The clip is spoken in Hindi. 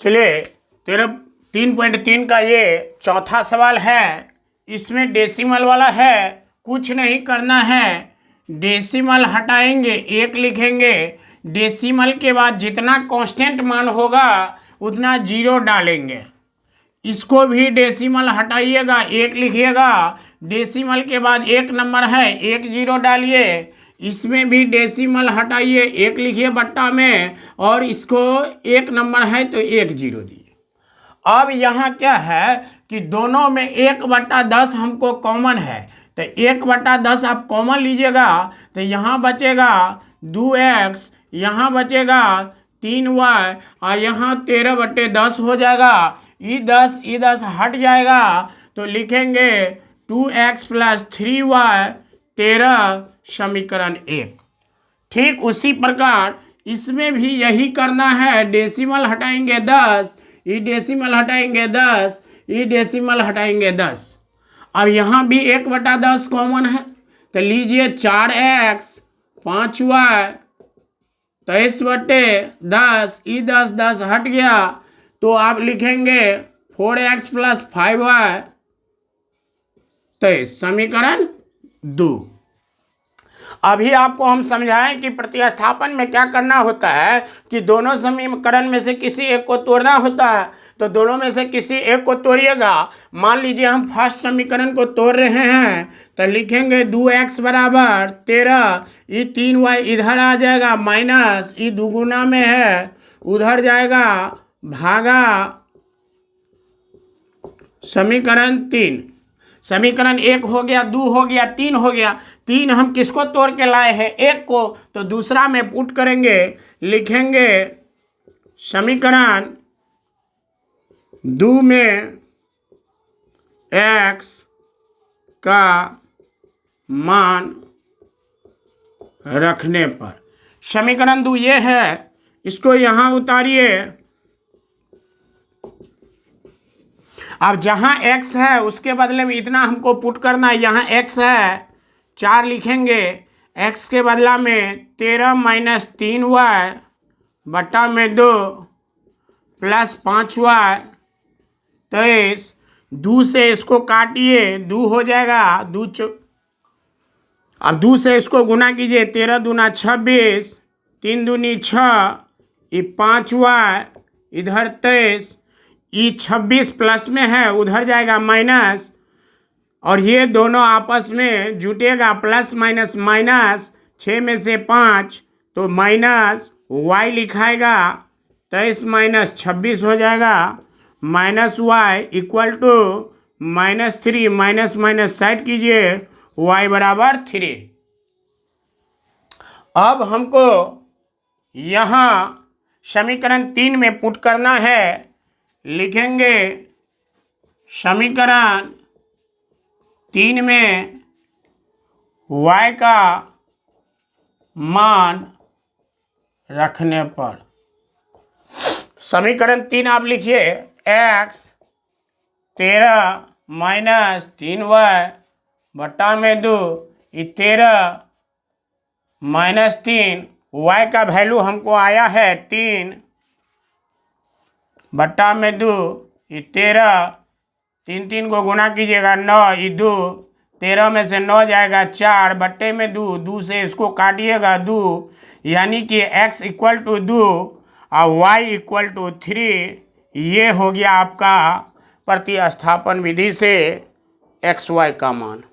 चलिए 3.3 का ये चौथा सवाल है। इसमें डेसिमल वाला है, कुछ नहीं करना है, डेसिमल हटाएंगे, एक लिखेंगे, डेसिमल के बाद जितना कांस्टेंट मान होगा उतना जीरो डालेंगे। इसको भी डेसिमल हटाइएगा, एक लिखिएगा, डेसिमल के बाद एक नंबर है, एक जीरो डालिए। इसमें भी डेसिमल हटाइए, एक लिखिए बट्टा में, और इसको एक नंबर है तो एक जीरो दिए। अब यहाँ क्या है कि दोनों में 1/10 हमको कॉमन है, तो 1/10 आप कॉमन लीजिएगा तो यहाँ बचेगा 2x, यहाँ बचेगा 3y, और यहाँ 13/10 हो जाएगा। ये 10 हट जाएगा तो लिखेंगे 2x + 3y 13, समीकरण 1। ठीक उसी प्रकार इसमें भी यही करना है, डेसिमल हटाएंगे 10, ये डेसिमल हटाएंगे 10, ये डेसिमल हटाएंगे 10। अब यहाँ भी 1/10 कॉमन है तो लीजिए 4x 5y 23/10, ये 10 हट गया तो आप लिखेंगे 4x + 5y 23, समीकरण 2। अभी आपको हम समझाएं कि प्रतिस्थापन में क्या करना होता है कि दोनों समीकरण में से किसी एक को तोड़ना होता है। तो दोनों में से किसी एक को तोड़िएगा। मान लीजिए हम फर्स्ट समीकरण को तोड़ रहे हैं तो लिखेंगे 2x = 13, ये 3y इधर आ जाएगा माइनस, ये दुगुना में है उधर जाएगा भागा समीकरण 3। समीकरण 1 हो गया, 2 हो गया, 3 हो गया। 3 हम किसको तोड़ के लाए हैं? 1 को, तो दूसरा में पुट करेंगे, लिखेंगे समीकरण 2 में x का मान रखने पर। समीकरण 2 ये है, इसको यहाँ उतारिए। अब जहाँ x है उसके बदले में इतना हमको पुट करना है। यहाँ x है 4 लिखेंगे, x के बदला में 13 - 3y बटा में 2 + 5y 23। 2 से इसको काटिए, 2 हो जाएगा, अब 2 से इसको गुना कीजिए, 13 दूना 26, 3 दूनी 6, ये 5y इधर 23, ये 26 प्लस में है उधर जाएगा माइनस, और ये दोनों आपस में जुटेगा प्लस माइनस माइनस, 6 में से 5 तो माइनस y लिखाएगा, 23 - 26 हो जाएगा, -y = -3, माइनस माइनस साइड कीजिए, y = 3। अब हमको यहाँ समीकरण 3 में पुट करना है, लिखेंगे समीकरण 3 में y का मान रखने पर। समीकरण 3 आप लिखिए, x 13 - 3y बटा में 2, ये 13 - 3, y का वैल्यू हमको आया है 3 बटा में 2, ये 13, 3 को गुना कीजिएगा 9, ये 2, 13 में से 9 जाएगा 4 बटे में 2, 2 से इसको काटिएगा 2, यानी कि x = 2 और y = 3। ये हो गया आपका प्रतिस्थापन विधि से xy का मान।